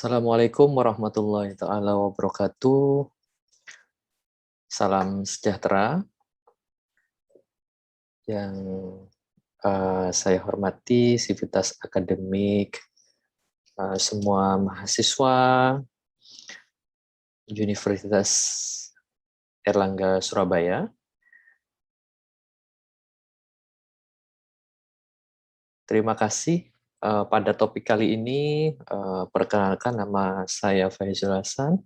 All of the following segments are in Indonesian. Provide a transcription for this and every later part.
Assalamualaikum warahmatullahi taala wabarakatuh. Salam sejahtera yang saya hormati sivitas akademik, semua mahasiswa Universitas Airlangga Surabaya. Terima kasih pada topik kali ini. Perkenalkan, nama saya Faizul Hasan.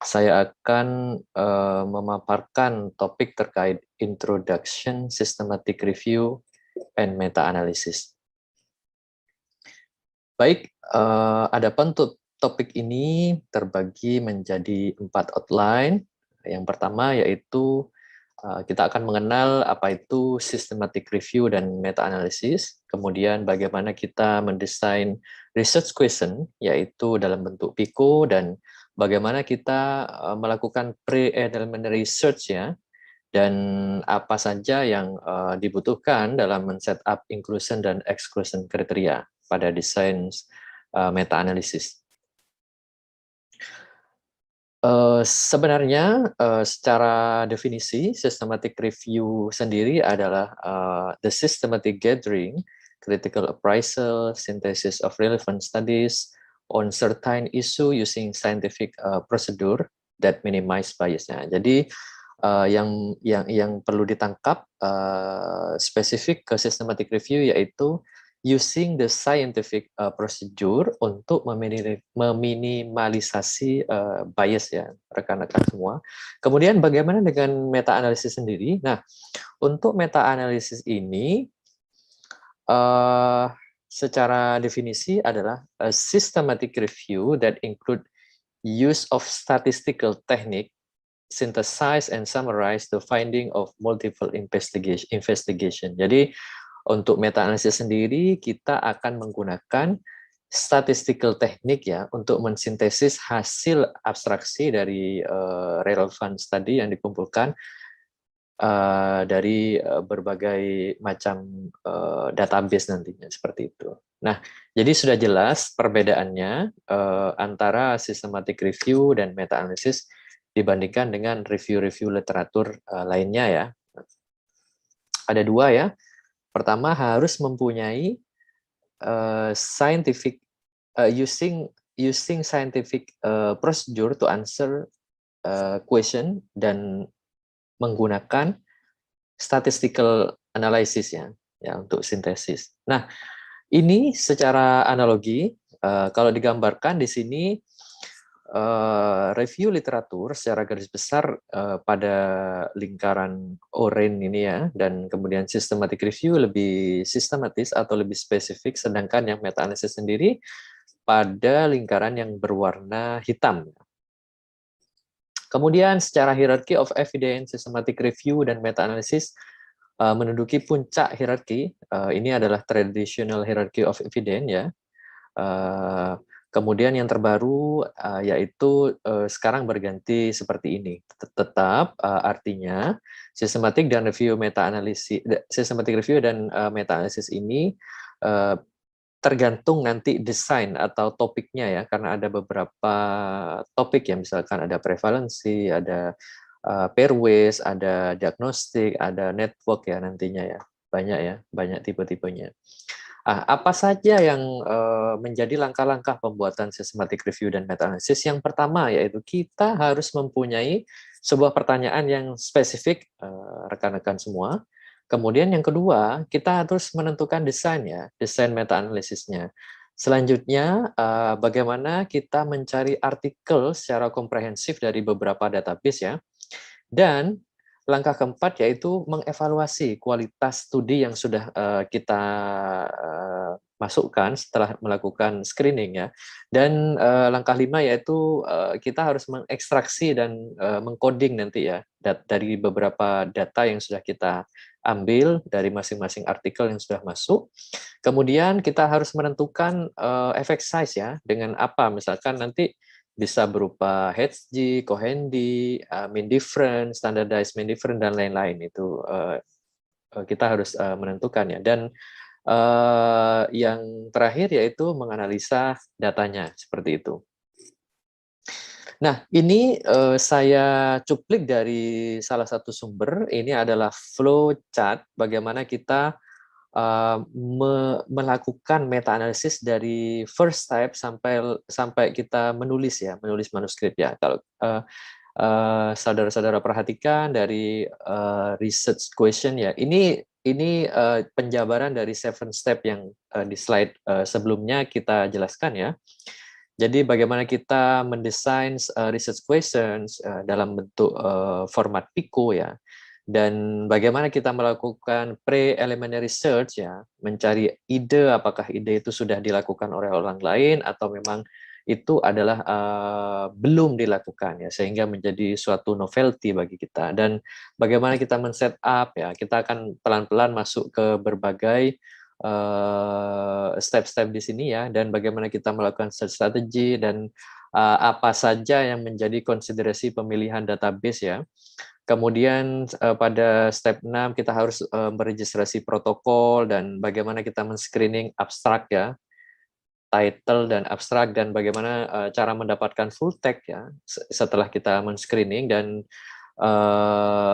Saya akan memaparkan topik terkait Introduction, Systematic Review, and Meta-Analysis. Baik, adapun topik ini terbagi menjadi 4 outline. Yang pertama yaitu kita akan mengenal apa itu systematic review dan meta-analysis, kemudian bagaimana kita mendesain research question, yaitu dalam bentuk PICO, dan bagaimana kita melakukan pre-preliminary research ya, dan apa saja yang dibutuhkan dalam men-setup inclusion dan exclusion kriteria pada desain meta-analysis. Sebenarnya secara definisi systematic review sendiri adalah the systematic gathering, critical appraisal, synthesis of relevant studies on certain issue using scientific procedure that minimize biasnya. Jadi yang perlu ditangkap spesifik ke systematic review yaitu using the scientific procedure untuk meminimalisasi bias ya rekan-rekan semua. Kemudian bagaimana dengan meta-analisis sendiri? Nah, untuk meta-analisis ini secara definisi adalah a systematic review that include use of statistical technique, synthesize and summarize the finding of multiple investigation. Jadi untuk meta-analisis sendiri, kita akan menggunakan statistical teknik ya untuk mensintesis hasil abstraksi dari relevant study yang dikumpulkan dari berbagai macam database nantinya, seperti itu. Nah, jadi sudah jelas perbedaannya antara systematic review dan meta-analysis dibandingkan dengan review-review literatur lainnya ya. Ada dua ya. Pertama, harus mempunyai using scientific procedure to answer question dan menggunakan statistical analysis ya untuk sintesis. Nah, ini secara analogi kalau digambarkan di sini review literatur secara garis besar pada lingkaran oranye ini ya, dan kemudian systematic review lebih sistematis atau lebih spesifik, sedangkan yang meta-analysis sendiri pada lingkaran yang berwarna hitam. Kemudian secara hierarchy of evidence, systematic review dan meta-analysis menduduki puncak hierarki. Ini adalah traditional hierarchy of evidence ya. Kemudian yang terbaru yaitu sekarang berganti seperti ini. Tetap artinya systematic dan review meta-analisis, systematic review dan meta-analisis ini tergantung nanti desain atau topiknya ya, karena ada beberapa topik ya, misalkan ada prevalensi, ada pairwise, ada diagnostik, ada network ya nantinya ya, banyak tipe-tipenya. Apa saja yang menjadi langkah-langkah pembuatan systematic review dan meta-analysis? Yang pertama yaitu kita harus mempunyai sebuah pertanyaan yang spesifik, rekan-rekan semua. Kemudian yang kedua, kita harus menentukan desain ya, desain meta-analisisnya. Selanjutnya, bagaimana kita mencari artikel secara komprehensif dari beberapa database ya. Dan langkah keempat yaitu mengevaluasi kualitas studi yang sudah kita masukkan setelah melakukan screening ya. Dan langkah 5 yaitu kita harus mengekstraksi dan mengcoding nanti ya dari beberapa data yang sudah kita ambil dari masing-masing artikel yang sudah masuk. Kemudian kita harus menentukan effect size ya, dengan apa, misalkan nanti bisa berupa HG, Cohendy, mean difference, standardized mean difference, dan lain-lain. Itu kita harus menentukan ya. Dan yang terakhir yaitu menganalisa datanya, seperti itu. Nah, ini saya cuplik dari salah satu sumber. Ini adalah flow chart bagaimana kita melakukan meta analisis dari first step sampai sampai kita menulis ya, menulis manuskrip ya. Kalau saudara-saudara perhatikan dari research question ya, ini penjabaran dari 7 step yang di slide sebelumnya kita jelaskan ya. Jadi bagaimana kita mendesain research questions dalam bentuk format PICO ya, dan bagaimana kita melakukan pre-elementary research ya, mencari ide apakah ide itu sudah dilakukan oleh orang lain atau memang itu adalah belum dilakukan ya, sehingga menjadi suatu novelty bagi kita. Dan bagaimana kita men-set up ya, kita akan pelan-pelan masuk ke berbagai step-step di sini ya, dan bagaimana kita melakukan search strategy dan apa saja yang menjadi konsiderasi pemilihan database ya. Kemudian pada step 6 kita harus meregistrasi protokol dan bagaimana kita men-screening abstrak ya, title dan abstrak, dan bagaimana cara mendapatkan full text ya setelah kita men-screening, dan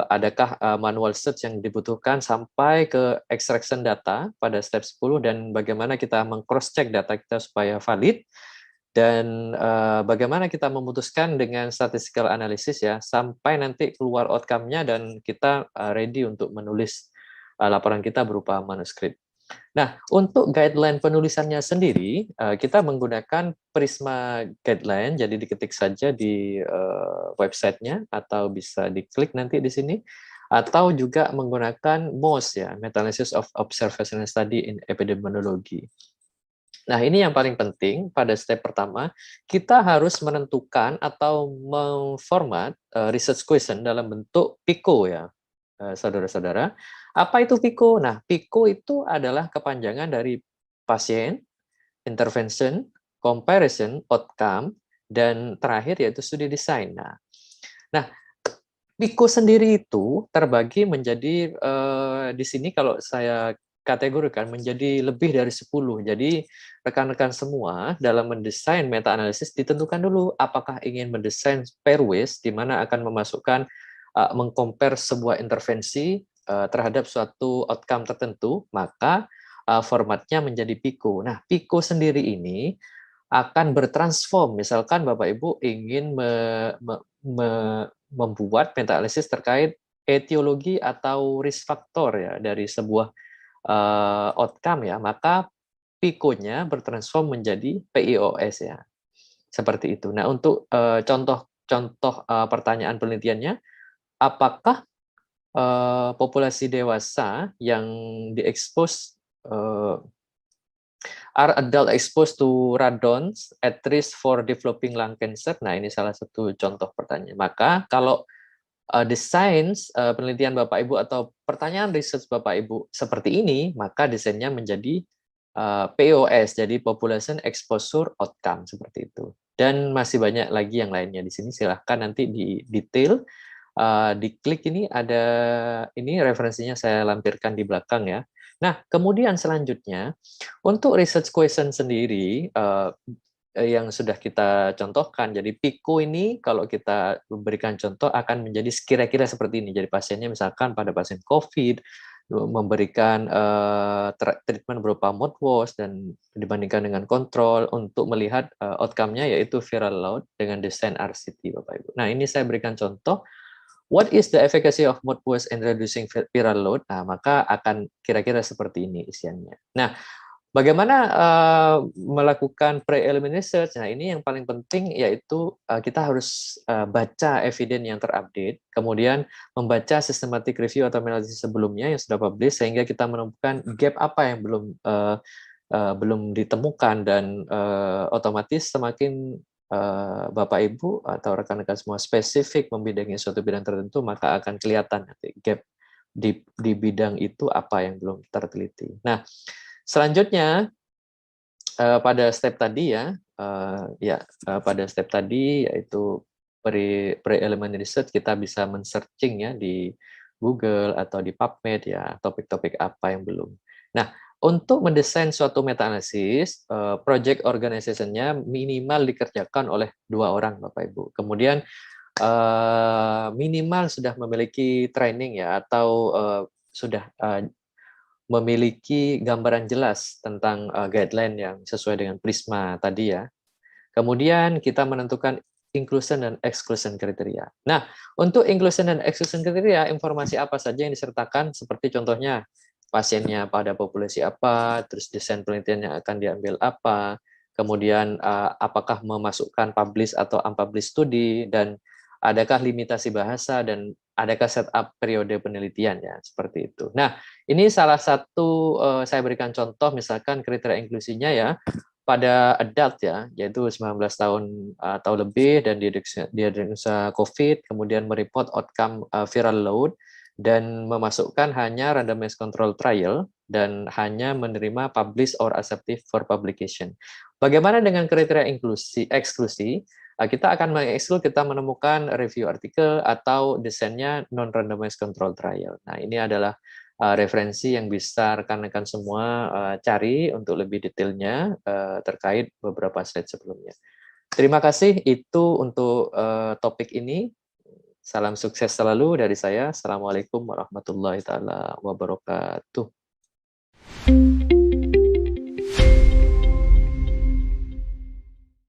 adakah manual search yang dibutuhkan sampai ke extraction data pada step 10, dan bagaimana kita meng-cross check data kita supaya valid, dan bagaimana kita memutuskan dengan statistical analysis ya sampai nanti keluar outcome-nya dan kita ready untuk menulis laporan kita berupa manuskrip. Nah, untuk guideline penulisannya sendiri, kita menggunakan Prisma Guideline, jadi diketik saja di websitenya, atau bisa diklik nanti di sini, atau juga menggunakan MOS, ya, Meta-Analysis of Observational Study in Epidemiology. Nah, ini yang paling penting pada step pertama, kita harus menentukan atau memformat research question dalam bentuk PICO ya, saudara-saudara. Apa itu PICO? Nah, PICO itu adalah kepanjangan dari pasien, intervention, comparison, outcome, dan terakhir yaitu studi desain. Nah, PICO sendiri itu terbagi menjadi di sini kalau saya kategorikan menjadi lebih dari 10. Jadi rekan-rekan semua dalam mendesain meta analisis ditentukan dulu apakah ingin mendesain pairwise di mana akan memasukkan mengcompare sebuah intervensi terhadap suatu outcome tertentu, maka formatnya menjadi PICO. Nah, PICO sendiri ini akan bertransform. Misalkan Bapak Ibu ingin membuat meta analisis terkait etiologi atau risk factor ya dari sebuah outcome ya, maka PICO-nya bertransform menjadi PIOS ya. Seperti itu. Nah, untuk contoh pertanyaan penelitiannya, apakah populasi dewasa yang diekspos are adult exposed to radon at risk for developing lung cancer? Nah, ini salah satu contoh pertanyaan. Maka kalau desain penelitian Bapak Ibu atau pertanyaan research Bapak Ibu seperti ini, maka desainnya menjadi POS, jadi Population Exposure Outcome, seperti itu. Dan masih banyak lagi yang lainnya di sini, silahkan nanti di detail, diklik ini ada, ini referensinya saya lampirkan di belakang ya. Nah, kemudian selanjutnya, untuk research question sendiri, yang sudah kita contohkan. Jadi PICO ini kalau kita berikan contoh akan menjadi kira-kira seperti ini. Jadi pasiennya misalkan pada pasien COVID memberikan treatment berupa mouthwash dan dibandingkan dengan kontrol untuk melihat outcome-nya yaitu viral load dengan desain RCT Bapak Ibu. Nah, ini saya berikan contoh. What is the efficacy of mouthwash in reducing viral load? Nah, maka akan kira-kira seperti ini isiannya. Nah, bagaimana melakukan pre-elimination research? Nah, ini yang paling penting yaitu kita harus baca evidence yang terupdate, kemudian membaca systematic review atau analisis sebelumnya yang sudah publish, sehingga kita menemukan gap apa yang belum ditemukan, dan otomatis semakin Bapak Ibu atau rekan-rekan semua spesifik membidangi suatu bidang tertentu, maka akan kelihatan nanti gap di bidang itu apa yang belum terteliti. Nah, selanjutnya pada step tadi ya, pada step tadi yaitu pre-elementary research, kita bisa men-searching ya di Google atau di PubMed ya, topik-topik apa yang belum. Nah, Untuk mendesain suatu meta-analisis, project organization-nya minimal dikerjakan oleh 2 orang, Bapak Ibu. Kemudian minimal sudah memiliki training ya, atau sudah memiliki gambaran jelas tentang guideline yang sesuai dengan Prisma tadi ya. Kemudian kita menentukan inclusion dan exclusion kriteria. Nah, untuk inclusion dan exclusion kriteria, informasi apa saja yang disertakan, seperti contohnya pasiennya pada populasi apa, terus desain penelitiannya akan diambil apa, kemudian apakah memasukkan publish atau unpublished studi, dan adakah limitasi bahasa, dan adakah setup periode penelitian ya, seperti itu. Nah, ini salah satu saya berikan contoh, misalkan kriteria inklusinya ya, pada adult ya, yaitu 19 tahun atau lebih dan didiagnosa COVID, kemudian mereport outcome viral load, dan memasukkan hanya randomized control trial, dan hanya menerima publish or accepted for publication. Bagaimana dengan kriteria eksklusi? Kita akan mengeksklud, kita menemukan review artikel atau desainnya non-randomized control trial. Nah, ini adalah referensi yang bisa rekan-rekan semua cari untuk lebih detailnya terkait beberapa slide sebelumnya. Terima kasih, itu untuk topik ini. Salam sukses selalu dari saya. Assalamualaikum warahmatullahi wabarakatuh.